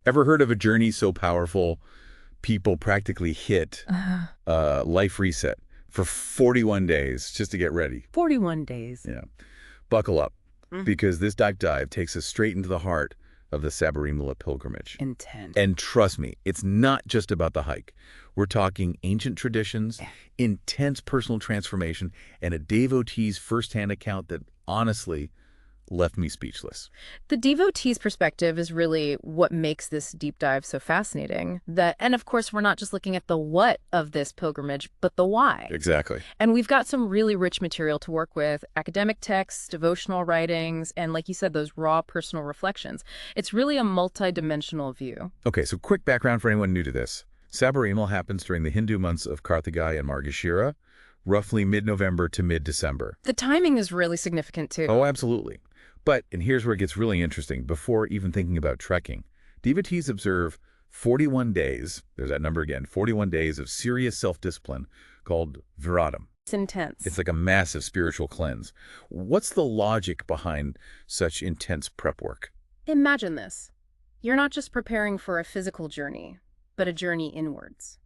Ever heard of a journey so powerful, people practically hit life reset for 41 days just to get ready? 41 days. Yeah. Buckle up, because this dive takes us straight into the heart of the Sabarimala pilgrimage. Intense. And trust me, it's not just about the hike. We're talking ancient traditions, intense personal transformation, and a devotee's firsthand account that honestly left me speechless. The devotee's perspective is really what makes this deep dive so fascinating. And of course, we're not just looking at the what of this pilgrimage, but the why. Exactly. And we've got some really rich material to work with, academic texts, devotional writings, and like you said, those raw personal reflections. It's really a multi-dimensional view. Okay, so quick background for anyone new to this. Sabarimala happens during the Hindu months of Kārththigai and Margasirsa, roughly mid-November to mid-December. The timing is really significant too. Oh, absolutely. But, and here's where it gets really interesting, before even thinking about trekking, devotees observe 41 days, there's that number again, 41 days of serious self-discipline called viratam. It's intense. It's like a massive spiritual cleanse. What's the logic behind such intense prep work? Imagine this. You're not just preparing for a physical journey, but a journey inwards.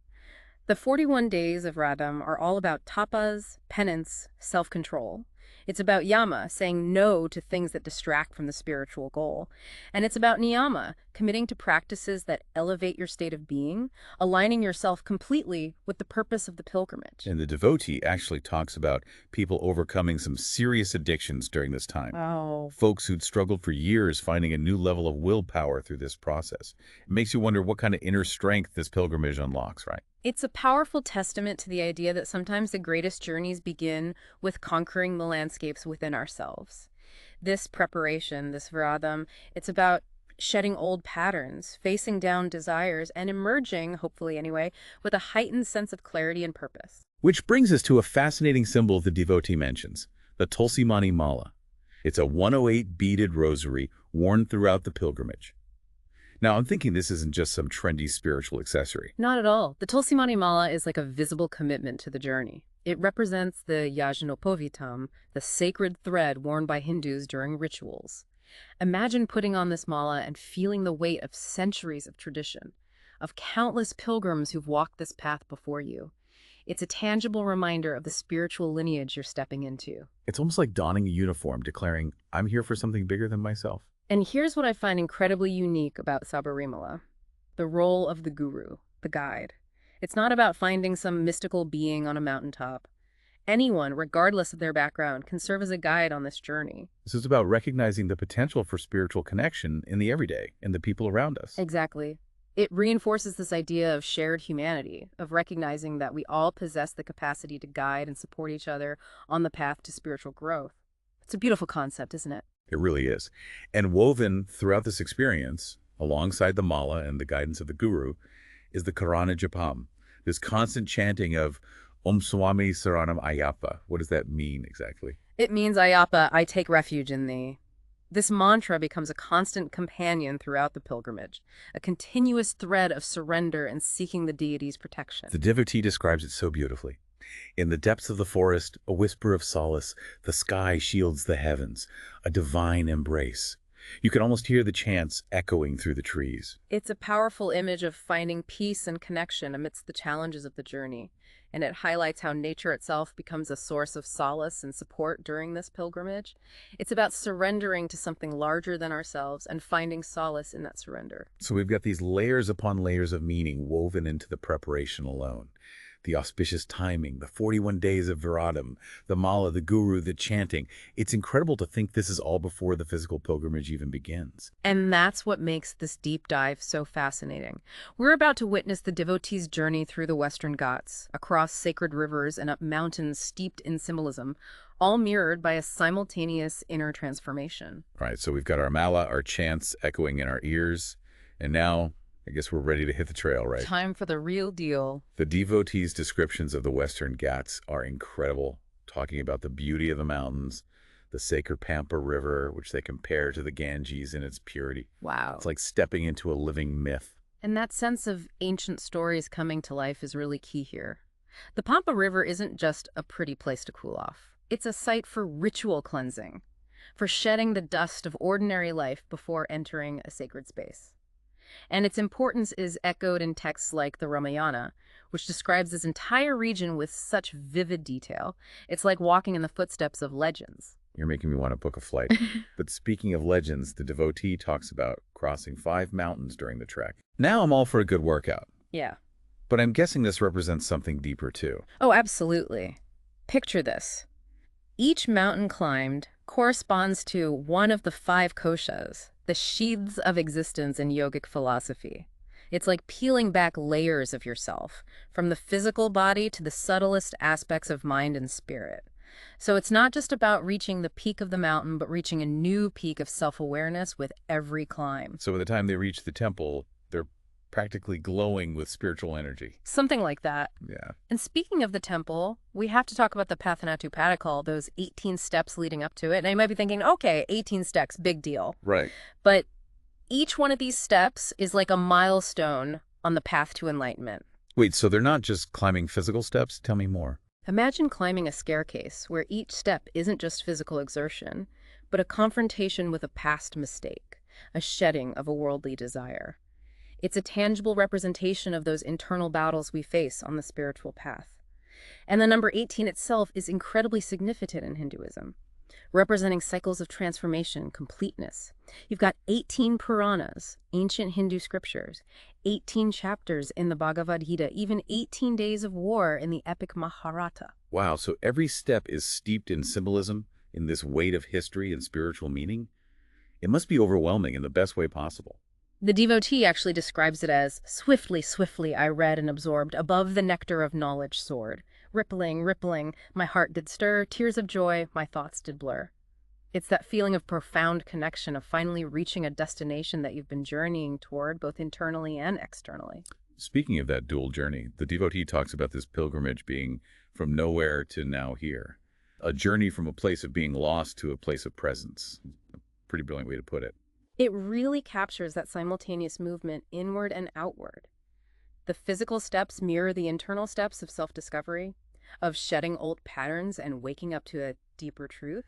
The 41 days of Radham are all about tapas, penance, self-control. It's about yama, saying no to things that distract from the spiritual goal. And it's about niyama, committing to practices that elevate your state of being, aligning yourself completely with the purpose of the pilgrimage. And the devotee actually talks about people overcoming some serious addictions during this time. Oh. Folks who'd struggled for years finding a new level of willpower through this process. It makes you wonder what kind of inner strength this pilgrimage unlocks, right? It's a powerful testament to the idea that sometimes the greatest journeys begin with conquering the landscapes within ourselves. This preparation, this viradam, it's about shedding old patterns, facing down desires, and emerging, hopefully anyway, with a heightened sense of clarity and purpose. Which brings us to a fascinating symbol the devotee mentions, the Tulsi Mani Mala. It's a 108 beaded rosary worn throughout the pilgrimage. Now, I'm thinking this isn't just some trendy spiritual accessory. Not at all. The Tulsi Mani Mala is like a visible commitment to the journey. It represents the yajnopovitam, the sacred thread worn by Hindus during rituals. Imagine putting on this mala and feeling the weight of centuries of tradition, of countless pilgrims who've walked this path before you. It's a tangible reminder of the spiritual lineage you're stepping into. It's almost like donning a uniform, declaring, I'm here for something bigger than myself. And here's what I find incredibly unique about Sabarimala: the role of the guru, the guide. It's not about finding some mystical being on a mountaintop. Anyone, regardless of their background, can serve as a guide on this journey. This is about recognizing the potential for spiritual connection in the everyday, in the people around us. Exactly. It reinforces this idea of shared humanity, of recognizing that we all possess the capacity to guide and support each other on the path to spiritual growth. It's a beautiful concept, isn't it? It really is. And woven throughout this experience, alongside the mala and the guidance of the guru, is the Karana Japam, this constant chanting of Om Swami Saraṇam aiyappā. What does that mean exactly? It means, Aiyappa, I take refuge in thee. This mantra becomes a constant companion throughout the pilgrimage, a continuous thread of surrender and seeking the deity's protection. The devotee describes it so beautifully. In the depths of the forest, a whisper of solace, the sky shields the heavens, a divine embrace. You can almost hear the chants echoing through the trees. It's a powerful image of finding peace and connection amidst the challenges of the journey, and it highlights how nature itself becomes a source of solace and support during this pilgrimage. It's about surrendering to something larger than ourselves and finding solace in that surrender. So we've got these layers upon layers of meaning woven into the preparation alone. The auspicious timing, the 41 days of viratam, the mala, the guru, the chanting. It's incredible to think this is all before the physical pilgrimage even begins. And that's what makes this deep dive so fascinating. We're about to witness the devotee's journey through the Western Ghats, across sacred rivers and up mountains steeped in symbolism, all mirrored by a simultaneous inner transformation. All right, so we've got our mala, our chants echoing in our ears, and now I guess we're ready to hit the trail, right? Time for the real deal. The devotees' descriptions of the Western Ghats are incredible, talking about the beauty of the mountains, the sacred Pampa River, which they compare to the Ganges in its purity. Wow. It's like stepping into a living myth. And that sense of ancient stories coming to life is really key here. The Pampa River isn't just a pretty place to cool off. It's a site for ritual cleansing, for shedding the dust of ordinary life before entering a sacred space. And its importance is echoed in texts like the Ramayana, which describes this entire region with such vivid detail. It's like walking in the footsteps of legends. You're making me want to book a flight. But speaking of legends, the devotee talks about crossing 5 mountains during the trek. Now I'm all for a good workout. Yeah. But I'm guessing this represents something deeper too. Oh, absolutely. Picture this. Each mountain climbed corresponds to one of the 5 koshas, the sheaths of existence in yogic philosophy. It's like peeling back layers of yourself, from the physical body to the subtlest aspects of mind and spirit. So it's not just about reaching the peak of the mountain, but reaching a new peak of self-awareness with every climb. So by the time they reach the temple, they're practically glowing with spiritual energy. Something like that. Yeah. And speaking of the temple, we have to talk about the Pathanatupadakal, those 18 steps leading up to it. And you might be thinking, okay, 18 steps, big deal. Right. But each one of these steps is like a milestone on the path to enlightenment. Wait, so they're not just climbing physical steps? Tell me more. Imagine climbing a staircase where each step isn't just physical exertion, but a confrontation with a past mistake, a shedding of a worldly desire. It's a tangible representation of those internal battles we face on the spiritual path. And the number 18 itself is incredibly significant in Hinduism, representing cycles of transformation, completeness. You've got 18 Puranas, ancient Hindu scriptures, 18 chapters in the Bhagavad Gita, even 18 days of war in the epic Mahabharata. Wow, so every step is steeped in symbolism, in this weight of history and spiritual meaning? It must be overwhelming in the best way possible. The devotee actually describes it as, swiftly, swiftly I read and absorbed, above the nectar of knowledge soared. Rippling, rippling, my heart did stir, tears of joy, my thoughts did blur. It's that feeling of profound connection, of finally reaching a destination that you've been journeying toward, both internally and externally. Speaking of that dual journey, the devotee talks about this pilgrimage being from nowhere to now here. A journey from a place of being lost to a place of presence. A pretty brilliant way to put it. It really captures that simultaneous movement inward and outward. The physical steps mirror the internal steps of self-discovery, of shedding old patterns and waking up to a deeper truth.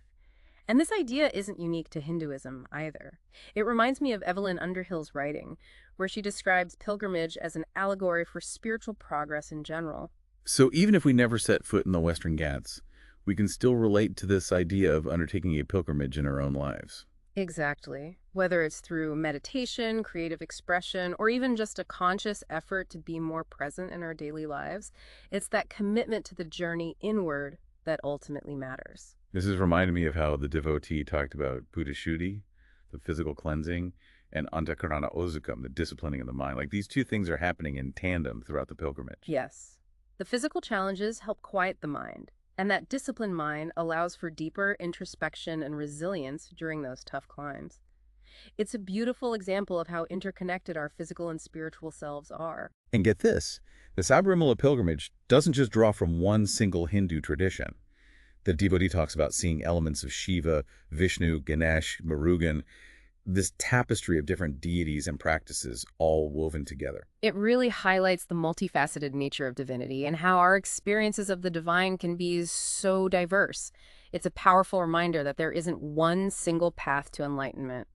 And this idea isn't unique to Hinduism either. It reminds me of Evelyn Underhill's writing, where she describes pilgrimage as an allegory for spiritual progress in general. So even if we never set foot in the Western Ghats, we can still relate to this idea of undertaking a pilgrimage in our own lives. Exactly. Whether it's through meditation, creative expression, or even just a conscious effort to be more present in our daily lives, it's that commitment to the journey inward that ultimately matters. This has reminded me of how the devotee talked about Buddhashuddhi, the physical cleansing, and Antakarana Ozukam, the disciplining of the mind. Like these two things are happening in tandem throughout the pilgrimage. Yes. The physical challenges help quiet the mind, and that disciplined mind allows for deeper introspection and resilience during those tough climbs. It's a beautiful example of how interconnected our physical and spiritual selves are. And get this, the Sabarimala pilgrimage doesn't just draw from one single Hindu tradition. The devotee talks about seeing elements of Shiva, Vishnu, Ganesh, Murugan, this tapestry of different deities and practices all woven together. It really highlights the multifaceted nature of divinity and how our experiences of the divine can be so diverse. It's a powerful reminder that there isn't one single path to enlightenment.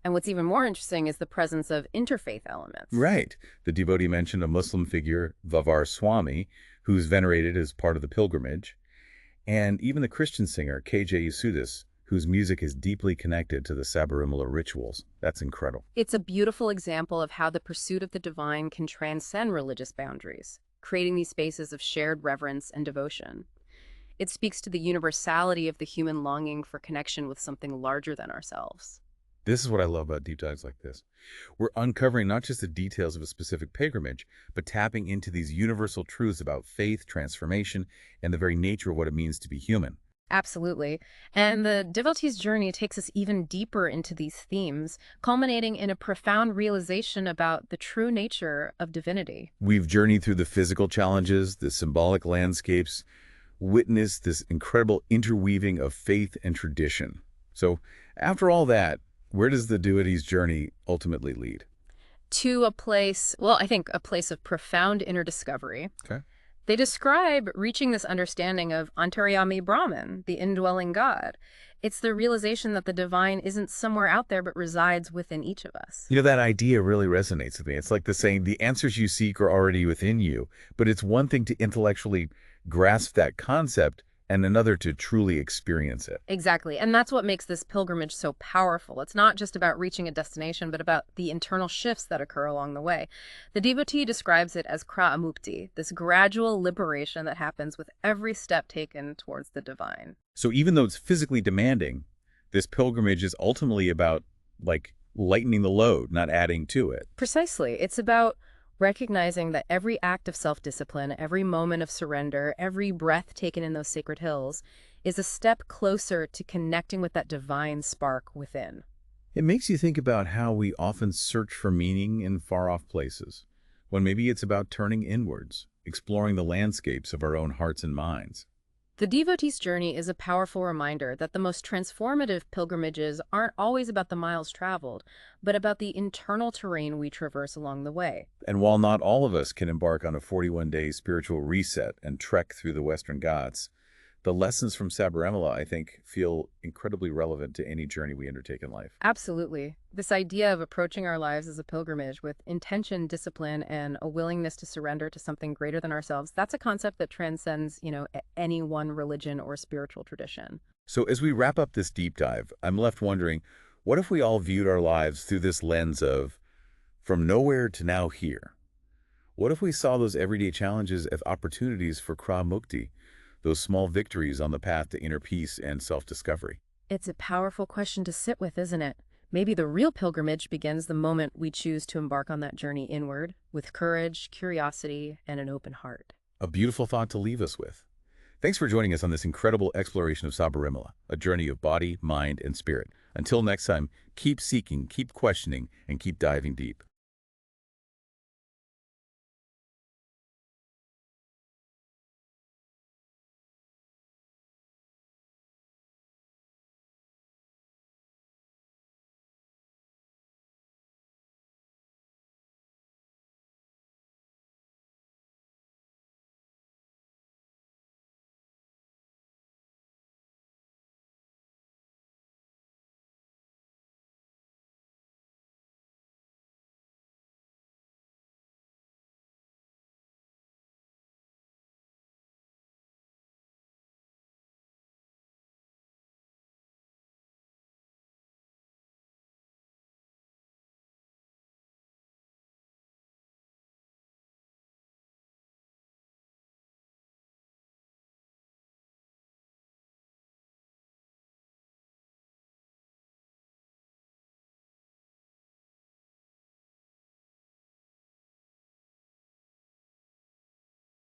And what's even more interesting is the presence of interfaith elements. Right. The devotee mentioned a Muslim figure, Vavar Swami, who's venerated as part of the pilgrimage, and even the Christian singer, K.J. Yesudis, whose music is deeply connected to the Sabarimala rituals. That's incredible. It's a beautiful example of how the pursuit of the divine can transcend religious boundaries, creating these spaces of shared reverence and devotion. It speaks to the universality of the human longing for connection with something larger than ourselves. This is what I love about deep dives like this. We're uncovering not just the details of a specific pilgrimage, but tapping into these universal truths about faith, transformation, and the very nature of what it means to be human. Absolutely. And the devotee's journey takes us even deeper into these themes, culminating in a profound realization about the true nature of divinity. We've journeyed through the physical challenges, the symbolic landscapes, witnessed this incredible interweaving of faith and tradition. So after all that, where does the devotee's journey ultimately lead? To a place, well, I think a place of profound inner discovery. Okay. They describe reaching this understanding of Antaryami Brahman, the indwelling God. It's the realization that the divine isn't somewhere out there but resides within each of us. That idea really resonates with me. It's like the saying, the answers you seek are already within you, but it's one thing to intellectually grasp that concept and another to truly experience it. Exactly. And that's what makes this pilgrimage so powerful. It's not just about reaching a destination, but about the internal shifts that occur along the way. The devotee describes it as kra-amukti, this gradual liberation that happens with every step taken towards the divine. So even though it's physically demanding, this pilgrimage is ultimately about, like, lightening the load, not adding to it. Precisely. It's about recognizing that every act of self-discipline, every moment of surrender, every breath taken in those sacred hills is a step closer to connecting with that divine spark within. It makes you think about how we often search for meaning in far-off places, when maybe it's about turning inwards, exploring the landscapes of our own hearts and minds. The devotee's journey is a powerful reminder that the most transformative pilgrimages aren't always about the miles traveled, but about the internal terrain we traverse along the way. And while not all of us can embark on a 41-day spiritual reset and trek through the Western Ghats, the lessons from Saraṇam, I think, feel incredibly relevant to any journey we undertake in life. Absolutely. This idea of approaching our lives as a pilgrimage with intention, discipline, and a willingness to surrender to something greater than ourselves, that's a concept that transcends, any one religion or spiritual tradition. So as we wrap up this deep dive, I'm left wondering, what if we all viewed our lives through this lens of from nowhere to now here? What if we saw those everyday challenges as opportunities for kra-mukti, those small victories on the path to inner peace and self-discovery? It's a powerful question to sit with, isn't it? Maybe the real pilgrimage begins the moment we choose to embark on that journey inward, with courage, curiosity, and an open heart. A beautiful thought to leave us with. Thanks for joining us on this incredible exploration of Saraṇam, a journey of body, mind, and spirit. Until next time, keep seeking, keep questioning, and keep diving deep.